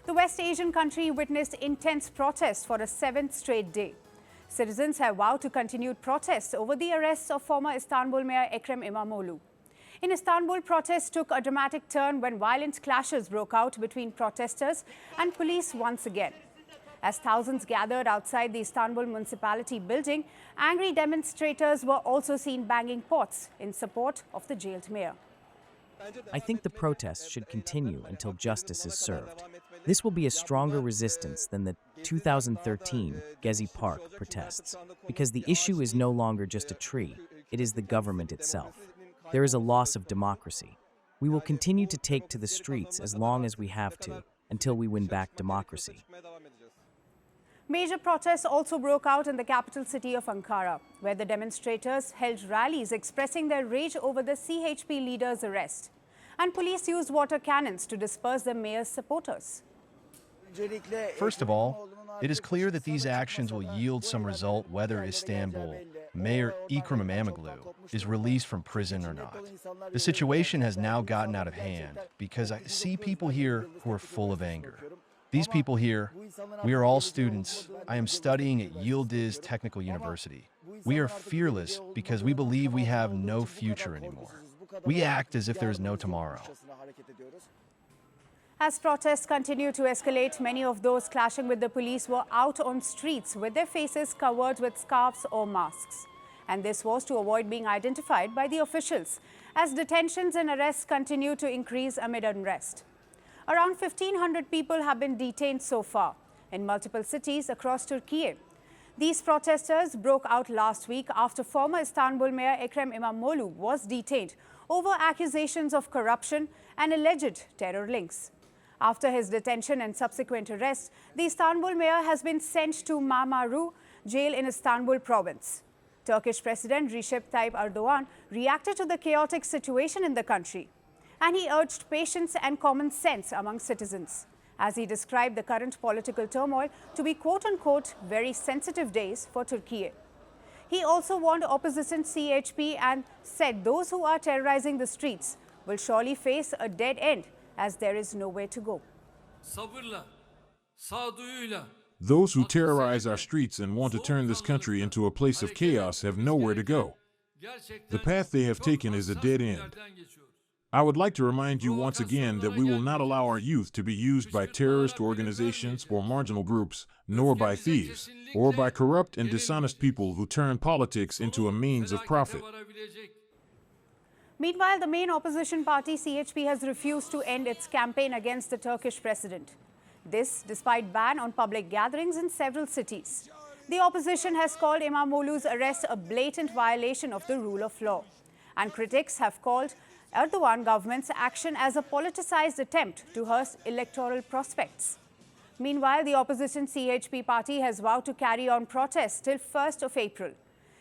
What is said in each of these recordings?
The West Asian country witnessed intense protests for a 7th straight day. Citizens have vowed to continued protests over the arrests of former Istanbul Mayor Ekrem İmamoğlu. In Istanbul, protests took a dramatic turn when violent clashes broke out between protesters and police once again. As thousands gathered outside the Istanbul municipality building, angry demonstrators were also seen banging pots in support of the jailed mayor. I think the protests should continue until justice is served. This will be a stronger resistance than the 2013 Gezi Park protests, because the issue is no longer just a tree, it is the government itself. There is a loss of democracy. We will continue to take to the streets as long as we have to, until we win back democracy. Major protests also broke out in the capital city of Ankara, where the demonstrators held rallies expressing their rage over the CHP leader's arrest. And police used water cannons to disperse the mayor's supporters. First of all, it is clear that these actions will yield some result whether Istanbul Mayor Ekrem İmamoğlu is released from prison or not. The situation has now gotten out of hand because I see people here who are full of anger. These people here, we are all students. I am studying at Yildiz Technical University. We are fearless because we believe we have no future anymore. We act as if there is no tomorrow. As protests continue to escalate, many of those clashing with the police were out on streets with their faces covered with scarves or masks. And this was to avoid being identified by the officials, as detentions and arrests continue to increase amid unrest. Around 1,500 people have been detained so far in multiple cities across Turkey. These protesters broke out last week after former Istanbul Mayor Ekrem İmamoğlu was detained over accusations of corruption and alleged terror links. After his detention and subsequent arrest, the Istanbul mayor has been sent to Marmaru jail in Istanbul province. Turkish President Recep Tayyip Erdogan reacted to the chaotic situation in the country, and he urged patience and common sense among citizens, as he described the current political turmoil to be quote-unquote very sensitive days for Turkey. He also warned opposition CHP and said those who are terrorizing the streets will surely face a dead end, as there is nowhere to go. Those who terrorize our streets and want to turn this country into a place of chaos have nowhere to go. The path they have taken is a dead end. I would like to remind you once again that we will not allow our youth to be used by terrorist organizations or marginal groups, nor by thieves, or by corrupt and dishonest people who turn politics into a means of profit. Meanwhile, the main opposition party, CHP, has refused to end its campaign against the Turkish president. This, despite ban on public gatherings in several cities. The opposition has called İmamoğlu's arrest a blatant violation of the rule of law. And critics have called Erdogan government's action as a politicized attempt to hurt electoral prospects. Meanwhile, the opposition CHP party has vowed to carry on protests till 1st of April.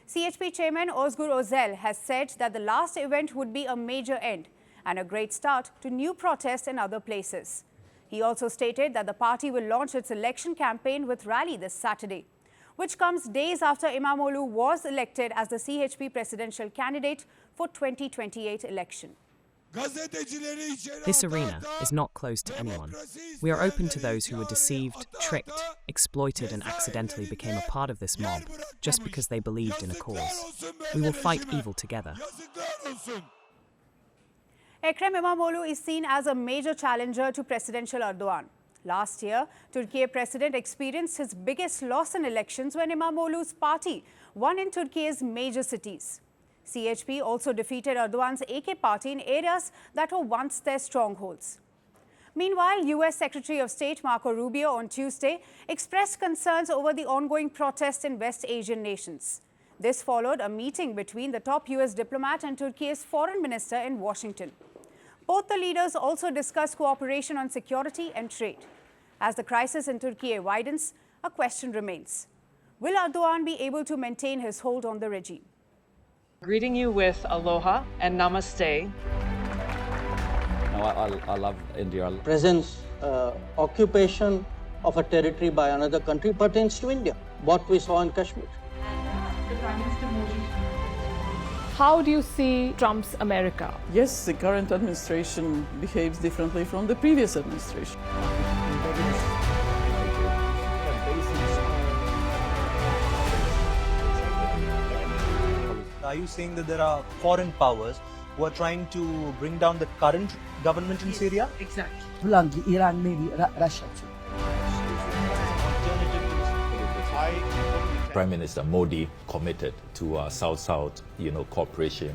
CHP chairman Özgür Özel has said that the last event would be a major end and a great start to new protests in other places. He also stated that the party will launch its election campaign with rally this Saturday, which comes days after İmamoğlu was elected as the CHP presidential candidate for 2028 election. This arena is not closed to anyone. We are open to those who were deceived, tricked, exploited and accidentally became a part of this mob just because they believed in a cause. We will fight evil together. Ekrem İmamoğlu is seen as a major challenger to Presidential Erdogan. Last year, Turkey president experienced his biggest loss in elections when İmamoğlu's party won in Turkey's major cities. CHP also defeated Erdogan's AK party in areas that were once their strongholds. Meanwhile, U.S. Secretary of State Marco Rubio on Tuesday expressed concerns over the ongoing protests in West Asian nations. This followed a meeting between the top U.S. diplomat and Turkey's foreign minister in Washington. Both the leaders also discussed cooperation on security and trade. As the crisis in Turkey widens, a question remains. Will Erdogan be able to maintain his hold on the regime? Greeting you with aloha and namaste. I love India. Presence, occupation of a territory by another country pertains to India, what we saw in Kashmir. The Prime Minister Modi. How do you see Trump's America? Yes, the current administration behaves differently from the previous administration. are you saying that there are foreign powers who are trying to bring down the current government in Syria? Exactly. Bluntly, Iran, maybe Russia too. Prime Minister Modi committed to South-South, cooperation.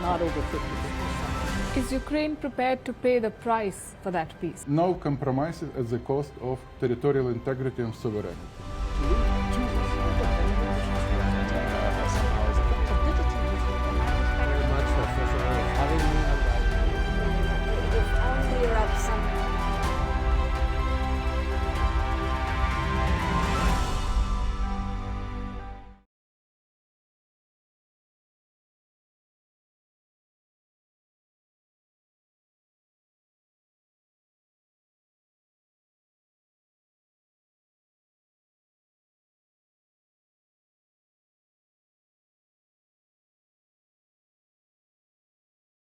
Not over 50%. Is Ukraine prepared to pay the price for that peace? No compromises at the cost of territorial integrity and sovereignty.